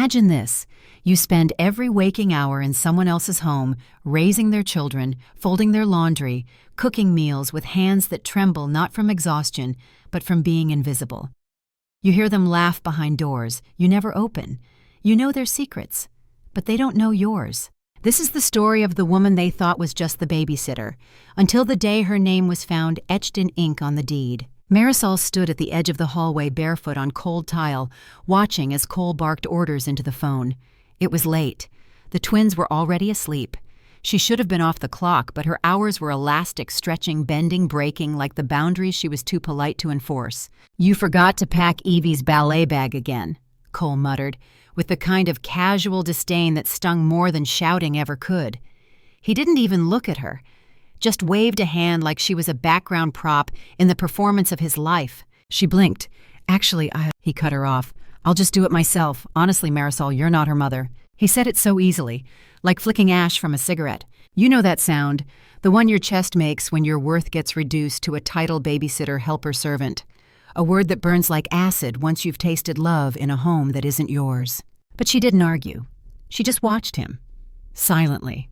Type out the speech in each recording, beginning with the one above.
Imagine this. You spend every waking hour in someone else's home, raising their children, folding their laundry, cooking meals with hands that tremble not from exhaustion, but from being invisible. You hear them laugh behind doors you never open. You know their secrets, but they don't know yours. This is the story of the woman they thought was just the babysitter, until the day her name was found etched in ink on the deed. Marisol stood at the edge of the hallway barefoot on cold tile, watching as Cole barked orders into the phone. It was late. The twins were already asleep. She should have been off the clock, but her hours were elastic, stretching, bending, breaking like the boundaries she was too polite to enforce. "You forgot to pack Evie's ballet bag again," Cole muttered, with the kind of casual disdain that stung more than shouting ever could. He didn't even look at her, just waved a hand like she was a background prop in the performance of his life. She blinked. "Actually, He cut her off. "I'll just do it myself. Honestly, Marisol, you're not her mother." He said it so easily, like flicking ash from a cigarette. You know that sound, the one your chest makes when your worth gets reduced to a title babysitter helper servant. A word that burns like acid once you've tasted love in a home that isn't yours. But she didn't argue. She just watched him, silently.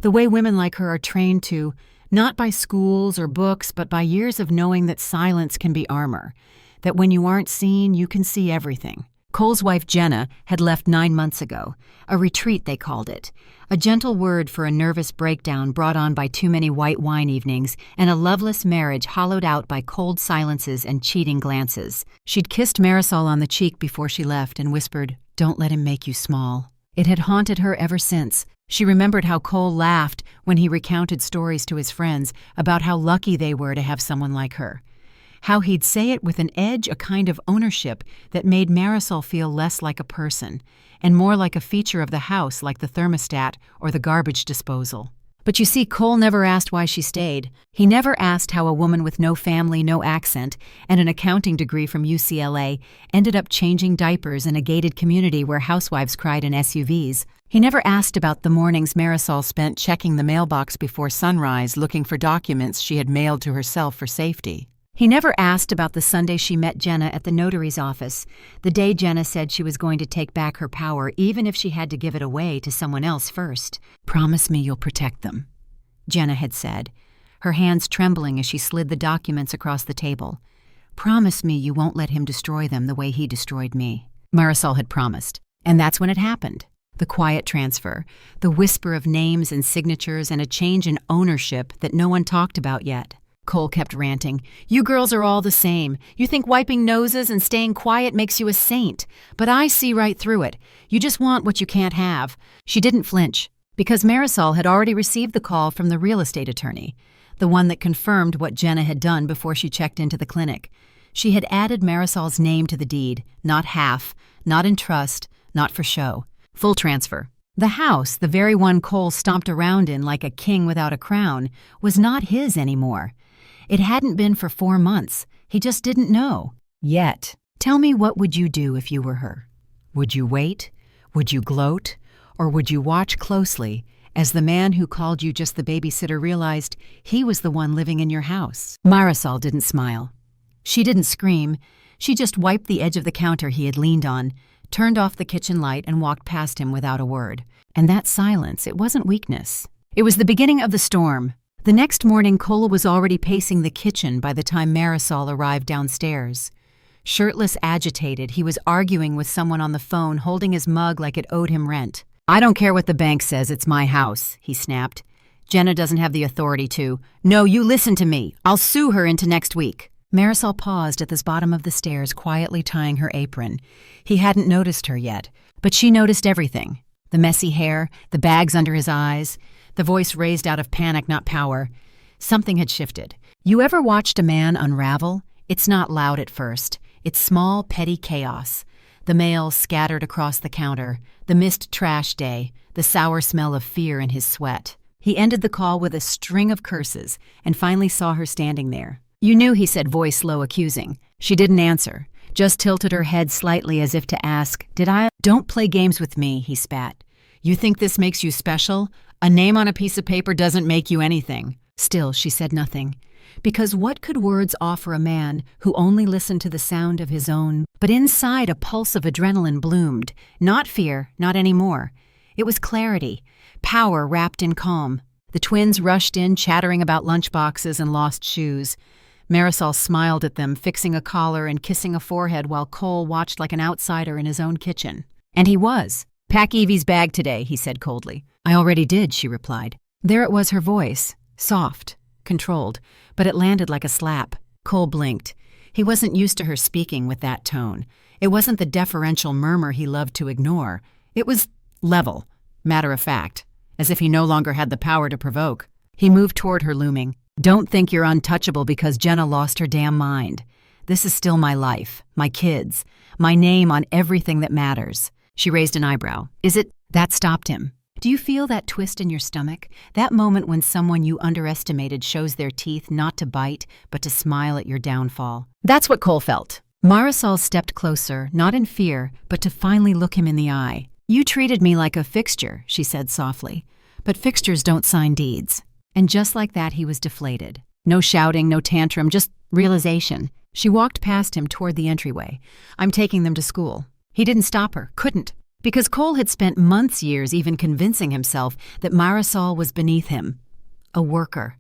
The way women like her are trained to, not by schools or books, but by years of knowing that silence can be armor, that when you aren't seen, you can see everything. Cole's wife, Jenna, had left 9 months ago. A retreat, they called it. A gentle word for a nervous breakdown brought on by too many white wine evenings and a loveless marriage hollowed out by cold silences and cheating glances. She'd kissed Marisol on the cheek before she left and whispered, "Don't let him make you small." It had haunted her ever since. She remembered how Cole laughed when he recounted stories to his friends about how lucky they were to have someone like her. How he'd say it with an edge, a kind of ownership that made Marisol feel less like a person and more like a feature of the house, like the thermostat or the garbage disposal. But you see, Cole never asked why she stayed. He never asked how a woman with no family, no accent, and an accounting degree from UCLA ended up changing diapers in a gated community where housewives cried in SUVs. He never asked about the mornings Marisol spent checking the mailbox before sunrise looking for documents she had mailed to herself for safety. He never asked about the Sunday she met Jenna at the notary's office, the day Jenna said she was going to take back her power even if she had to give it away to someone else first. "Promise me you'll protect them," Jenna had said, her hands trembling as she slid the documents across the table. "Promise me you won't let him destroy them the way he destroyed me." Marisol had promised, and that's when it happened. The quiet transfer, the whisper of names and signatures and a change in ownership that no one talked about yet. Cole kept ranting. "You girls are all the same. You think wiping noses and staying quiet makes you a saint. But I see right through it. You just want what you can't have." She didn't flinch, because Marisol had already received the call from the real estate attorney, the one that confirmed what Jenna had done before she checked into the clinic. She had added Marisol's name to the deed, not half, not in trust, not for show. Full transfer. The house, the very one Cole stomped around in like a king without a crown, was not his anymore. It hadn't been for 4 months. He just didn't know. Yet. Tell me, what would you do if you were her? Would you wait? Would you gloat? Or would you watch closely as the man who called you just the babysitter realized he was the one living in your house? Marisol didn't smile. She didn't scream. She just wiped the edge of the counter he had leaned on, turned off the kitchen light, and walked past him without a word. And that silence, it wasn't weakness. It was the beginning of the storm. The next morning, Cole was already pacing the kitchen by the time Marisol arrived downstairs. Shirtless, agitated, he was arguing with someone on the phone, holding his mug like it owed him rent. "I don't care what the bank says, it's my house," he snapped. "Jenna doesn't have the authority to. No, you listen to me. I'll sue her into next week." Marisol paused at the bottom of the stairs, quietly tying her apron. He hadn't noticed her yet, but she noticed everything. The messy hair, the bags under his eyes, the voice raised out of panic, not power. Something had shifted. You ever watched a man unravel? It's not loud at first. It's small, petty chaos. The mail scattered across the counter, the missed trash day, the sour smell of fear in his sweat. He ended the call with a string of curses and finally saw her standing there. "You knew," he said, voice low, accusing. She didn't answer, just tilted her head slightly as if to ask, "Did I?" "Don't play games with me," he spat. "You think this makes you special? A name on a piece of paper doesn't make you anything." Still, she said nothing. Because what could words offer a man who only listened to the sound of his own? But inside, a pulse of adrenaline bloomed. Not fear, not anymore. It was clarity, power wrapped in calm. The twins rushed in, chattering about lunchboxes and lost shoes. Marisol smiled at them, fixing a collar and kissing a forehead while Cole watched like an outsider in his own kitchen. And he was. "Pack Evie's bag today," he said coldly. "I already did," she replied. There it was, her voice, soft, controlled, but it landed like a slap. Cole blinked. He wasn't used to her speaking with that tone. It wasn't the deferential murmur he loved to ignore. It was level, matter of fact, as if he no longer had the power to provoke. He moved toward her, looming. "Don't think you're untouchable because Jenna lost her damn mind. This is still my life, my kids, my name on everything that matters." She raised an eyebrow. "Is it?" That stopped him. Do you feel that twist in your stomach? That moment when someone you underestimated shows their teeth not to bite, but to smile at your downfall? That's what Cole felt. Marisol stepped closer, not in fear, but to finally look him in the eye. "You treated me like a fixture," she said softly. "But fixtures don't sign deeds." And just like that, he was deflated. No shouting, no tantrum, just realization. She walked past him toward the entryway. "I'm taking them to school." He didn't stop her, couldn't. Because Cole had spent months, years even convincing himself that Marisol was beneath him. A worker.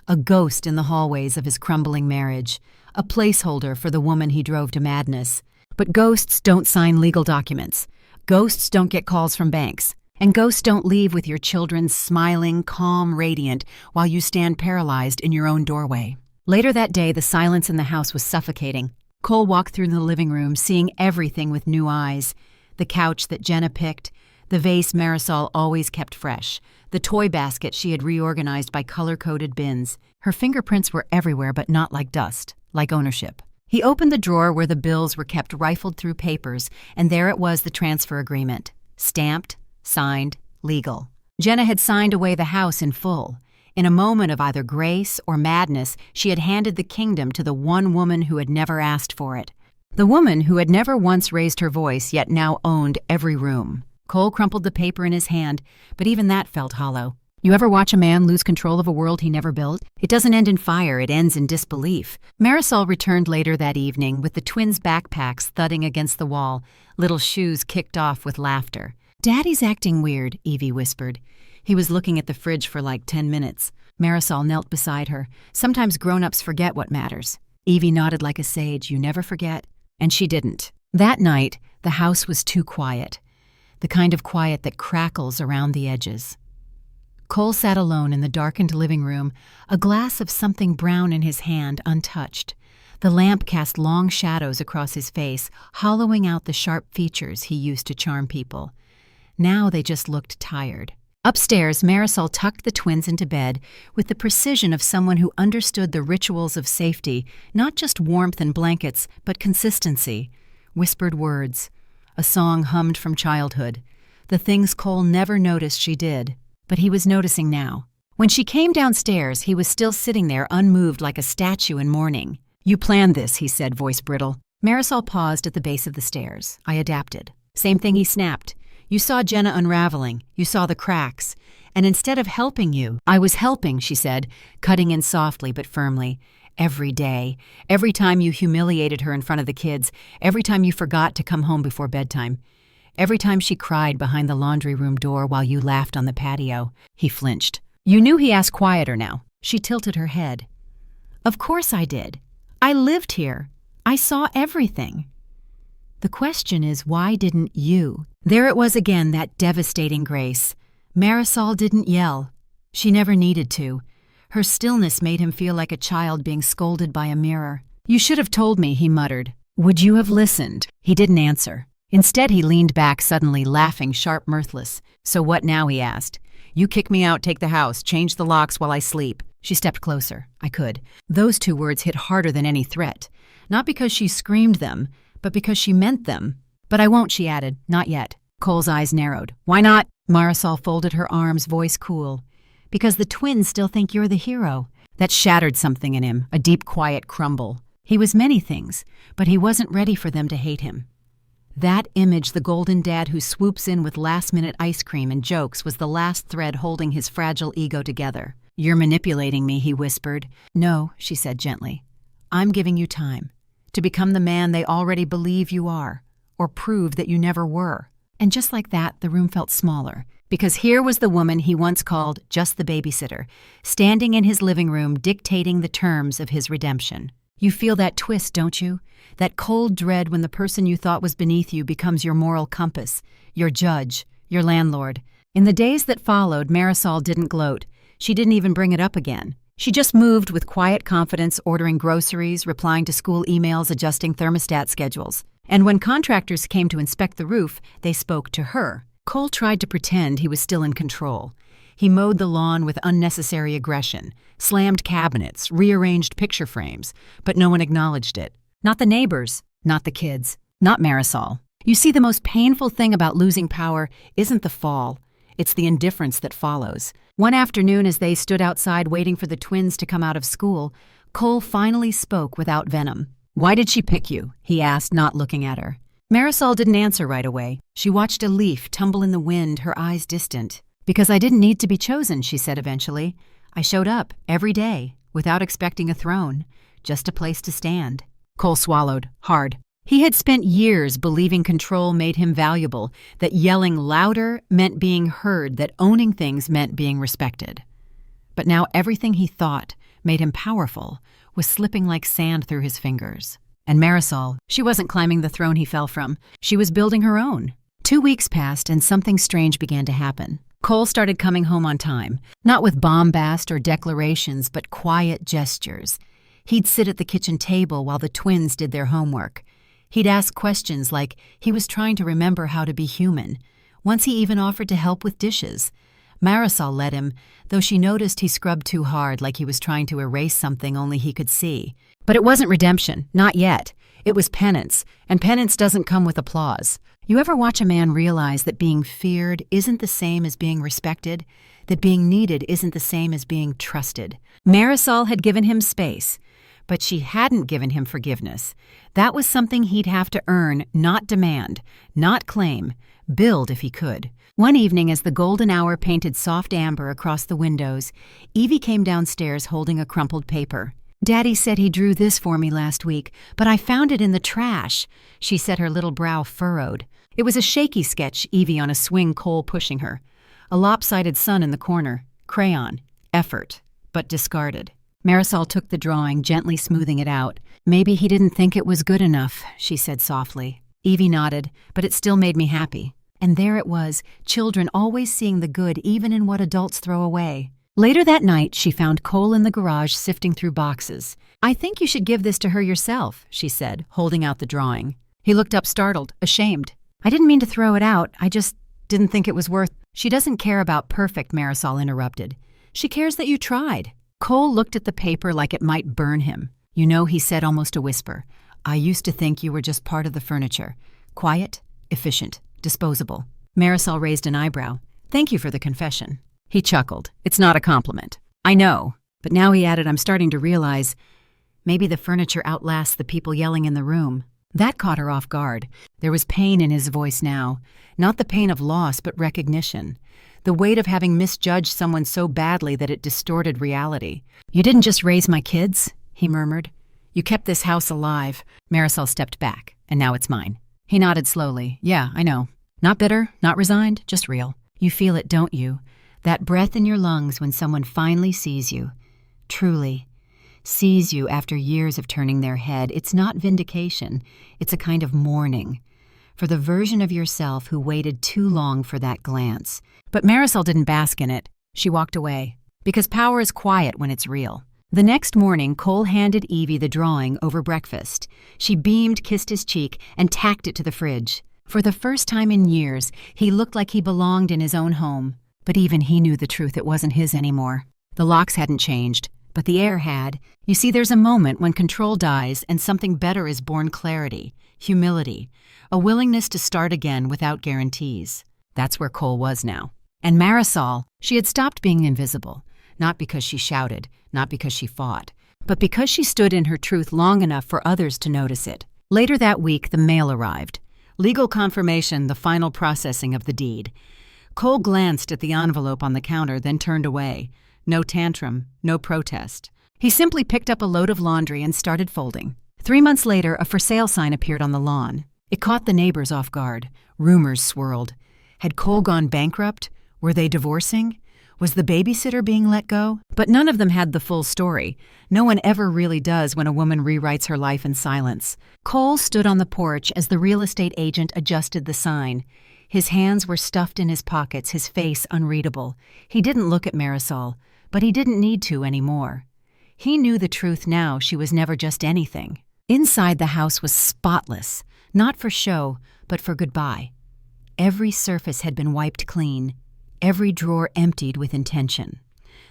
A ghost in the hallways of his crumbling marriage. A placeholder for the woman he drove to madness. But ghosts don't sign legal documents. Ghosts don't get calls from banks. And ghosts don't leave with your children smiling, calm, radiant, while you stand paralyzed in your own doorway. Later that day, the silence in the house was suffocating. Cole walked through the living room, seeing everything with new eyes. The couch that Jenna picked, the vase Marisol always kept fresh, the toy basket she had reorganized by color-coded bins. Her fingerprints were everywhere, but not like dust, like ownership. He opened the drawer where the bills were kept rifled through papers, and there it was, the transfer agreement. Stamped, signed, legal. Jenna had signed away the house in full. In a moment of either grace or madness, she had handed the kingdom to the one woman who had never asked for it. The woman who had never once raised her voice, yet now owned every room. Cole crumpled the paper in his hand, but even that felt hollow. You ever watch a man lose control of a world he never built? It doesn't end in fire, it ends in disbelief. Marisol returned later that evening with the twins' backpacks thudding against the wall, little shoes kicked off with laughter. "Daddy's acting weird," Evie whispered. He was looking at the fridge for like 10 minutes. Marisol knelt beside her. Sometimes grown-ups forget what matters. Evie nodded like a sage. "You never forget." And she didn't. That night, the house was too quiet. The kind of quiet that crackles around the edges. Cole sat alone in the darkened living room, a glass of something brown in his hand, untouched. The lamp cast long shadows across his face, hollowing out the sharp features he used to charm people. Now they just looked tired. Upstairs, Marisol tucked the twins into bed with the precision of someone who understood the rituals of safety, not just warmth and blankets, but consistency. Whispered words. A song hummed from childhood. The things Cole never noticed she did, but he was noticing now. When she came downstairs, he was still sitting there unmoved like a statue in mourning. "You planned this," he said, voice brittle. Marisol paused at the base of the stairs. "I adapted." Same thing, he snapped. "You saw Jenna unraveling. You saw the cracks. And instead of helping you, I was helping," she said, cutting in softly but firmly. "Every day. Every time you humiliated her in front of the kids. Every time you forgot to come home before bedtime. Every time she cried behind the laundry room door while you laughed on the patio." He flinched. "You knew he asked quieter now." She tilted her head. "Of course I did. I lived here. I saw everything. The question is, why didn't you?" There it was again, that devastating grace. Marisol didn't yell. She never needed to. Her stillness made him feel like a child being scolded by a mirror. "You should have told me," he muttered. "Would you have listened?" He didn't answer. Instead, he leaned back suddenly, laughing, sharp, mirthless. "So what now?" he asked. "You kick me out, take the house, change the locks while I sleep." She stepped closer. "I could." Those two words hit harder than any threat. Not because she screamed them, but because she meant them. "But I won't," she added. "Not yet." Cole's eyes narrowed. "Why not?" Marisol folded her arms, voice cool. "Because the twins still think you're the hero." That shattered something in him, a deep, quiet crumble. He was many things, but he wasn't ready for them to hate him. That image, the golden dad who swoops in with last-minute ice cream and jokes, was the last thread holding his fragile ego together. "You're manipulating me," he whispered. "No," she said gently. "I'm giving you time to become the man they already believe you are, or prove that you never were." And just like that, the room felt smaller, because here was the woman he once called just the babysitter, standing in his living room dictating the terms of his redemption. You feel that twist, don't you? That cold dread when the person you thought was beneath you becomes your moral compass, your judge, your landlord. In the days that followed, Marisol didn't gloat. She didn't even bring it up again. She just moved with quiet confidence, ordering groceries, replying to school emails, adjusting thermostat schedules. And when contractors came to inspect the roof, they spoke to her. Cole tried to pretend he was still in control. He mowed the lawn with unnecessary aggression, slammed cabinets, rearranged picture frames, but no one acknowledged it. Not the neighbors, not the kids, not Marisol. You see, the most painful thing about losing power isn't the fall. It's the indifference that follows. One afternoon, as they stood outside waiting for the twins to come out of school, Cole finally spoke without venom. "Why did she pick you?" he asked, not looking at her. Marisol didn't answer right away. She watched a leaf tumble in the wind, her eyes distant. "Because I didn't need to be chosen," she said eventually. "I showed up, every day, without expecting a throne, just a place to stand." Cole swallowed, hard. He had spent years believing control made him valuable, that yelling louder meant being heard, that owning things meant being respected. But now everything he thought made him powerful was slipping like sand through his fingers. And Marisol, she wasn't climbing the throne he fell from. She was building her own. 2 weeks passed and something strange began to happen. Cole started coming home on time, not with bombast or declarations, but quiet gestures. He'd sit at the kitchen table while the twins did their homework. He'd ask questions like he was trying to remember how to be human. Once he even offered to help with dishes. Marisol let him, though she noticed he scrubbed too hard, like he was trying to erase something only he could see. But it wasn't redemption, not yet. It was penance, and penance doesn't come with applause. You ever watch a man realize that being feared isn't the same as being respected? That being needed isn't the same as being trusted? Marisol had given him space, but she hadn't given him forgiveness. That was something he'd have to earn, not demand, not claim, build if he could. One evening, as the golden hour painted soft amber across the windows, Evie came downstairs holding a crumpled paper. "Daddy said he drew this for me last week, but I found it in the trash," she said, her little brow furrowed. It was a shaky sketch, Evie on a swing, Cole pushing her. A lopsided sun in the corner, crayon, effort, but discarded. Marisol took the drawing, gently smoothing it out. "Maybe he didn't think it was good enough," she said softly. Evie nodded, "but it still made me happy." And there it was, children always seeing the good even in what adults throw away. Later that night, she found Cole in the garage sifting through boxes. "I think you should give this to her yourself," she said, holding out the drawing. He looked up startled, ashamed. "I didn't mean to throw it out. I just didn't think it was worth—" "She doesn't care about perfect," Marisol interrupted. "She cares that you tried." Cole looked at the paper like it might burn him. "You know," he said, almost a whisper, "I used to think you were just part of the furniture. Quiet, efficient, disposable." Marisol raised an eyebrow. "Thank you for the confession." He chuckled. "It's not a compliment." "I know." But now he added, "I'm starting to realize maybe the furniture outlasts the people yelling in the room." That caught her off guard. There was pain in his voice now. Not the pain of loss, but recognition. The weight of having misjudged someone so badly that it distorted reality. "You didn't just raise my kids," he murmured. "You kept this house alive." Marisol stepped back. "And now it's mine." He nodded slowly. "Yeah, I know. Not bitter, not resigned, just real. You feel it, don't you? That breath in your lungs when someone finally sees you. Truly. Sees you after years of turning their head. It's not vindication. It's a kind of mourning. For the version of yourself who waited too long for that glance." But Marisol didn't bask in it. She walked away. Because power is quiet when it's real. The next morning, Cole handed Evie the drawing over breakfast. She beamed, kissed his cheek, and tacked it to the fridge. For the first time in years, he looked like he belonged in his own home. But even he knew the truth, it wasn't his anymore. The locks hadn't changed, but the air had. You see, there's a moment when control dies and something better is born: clarity, humility, a willingness to start again without guarantees. That's where Cole was now. And Marisol, she had stopped being invisible, not because she shouted, not because she fought, but because she stood in her truth long enough for others to notice it. Later that week, the mail arrived. Legal confirmation, the final processing of the deed. Cole glanced at the envelope on the counter, then turned away. No tantrum, no protest. He simply picked up a load of laundry and started folding. 3 months later, a for sale sign appeared on the lawn. It caught the neighbors off guard. Rumors swirled. Had Cole gone bankrupt? Were they divorcing? Was the babysitter being let go? But none of them had the full story. No one ever really does when a woman rewrites her life in silence. Cole stood on the porch as the real estate agent adjusted the sign. His hands were stuffed in his pockets, his face unreadable. He didn't look at Marisol, but he didn't need to anymore. He knew the truth now. She was never just anything. Inside, the house was spotless, not for show, but for goodbye. Every surface had been wiped clean, every drawer emptied with intention.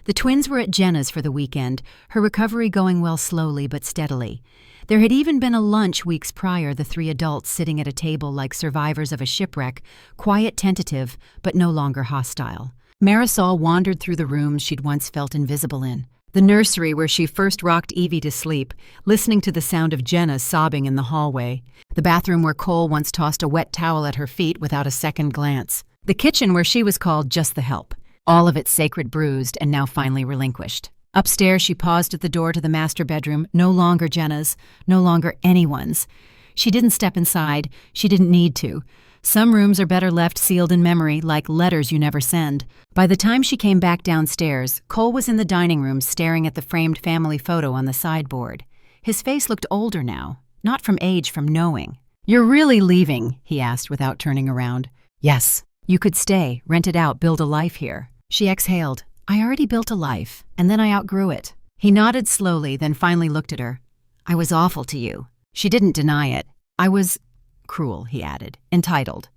The twins were at Jenna's for the weekend, her recovery going well slowly but steadily. There had even been a lunch weeks prior, the 3 adults sitting at a table like survivors of a shipwreck, quiet, tentative, but no longer hostile. Marisol wandered through the rooms she'd once felt invisible in. The nursery where she first rocked Evie to sleep, listening to the sound of Jenna sobbing in the hallway. The bathroom where Cole once tossed a wet towel at her feet without a second glance. The kitchen where she was called just the help. All of it sacred bruised and now finally relinquished. Upstairs, she paused at the door to the master bedroom, no longer Jenna's, no longer anyone's. She didn't step inside. She didn't need to. Some rooms are better left sealed in memory, like letters you never send. By the time she came back downstairs, Cole was in the dining room staring at the framed family photo on the sideboard. His face looked older now, not from age, from knowing. "You're really leaving?" he asked without turning around. "Yes. You could stay, rent it out, build a life here." She exhaled. "I already built a life, and then I outgrew it." He nodded slowly, then finally looked at her. "I was awful to you." She didn't deny it. "I was cruel," he added, "entitled.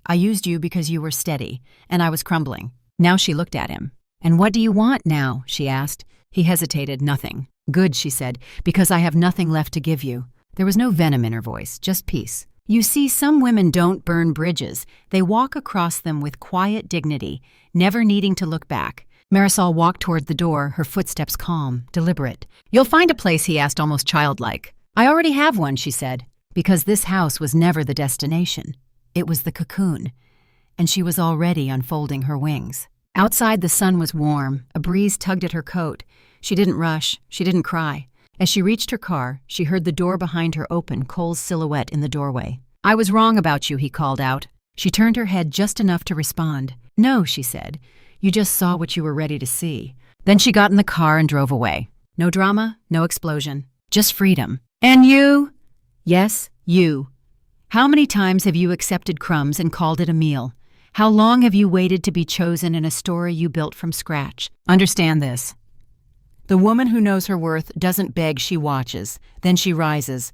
I used you because you were steady, and I was crumbling." Now she looked at him. "And what do you want now?" she asked. He hesitated. "Nothing." "Good," she said, "because I have nothing left to give you." There was no venom in her voice, just peace. "You see, some women don't burn bridges. They walk across them with quiet dignity, never needing to look back." Marisol walked toward the door, her footsteps calm, deliberate. "You'll find a place?" he asked, almost childlike. "I already have one," she said. Because this house was never the destination. It was the cocoon, and she was already unfolding her wings. Outside, the sun was warm. A breeze tugged at her coat. She didn't rush. She didn't cry. As she reached her car, she heard the door behind her open, Cole's silhouette in the doorway. "I was wrong about you," he called out. She turned her head just enough to respond. "No," she said. "You just saw what you were ready to see." Then she got in the car and drove away. No drama, no explosion, just freedom. "And you?" "Yes, you. How many times have you accepted crumbs and called it a meal? How long have you waited to be chosen in a story you built from scratch? Understand this. The woman who knows her worth doesn't beg, she watches. Then she rises,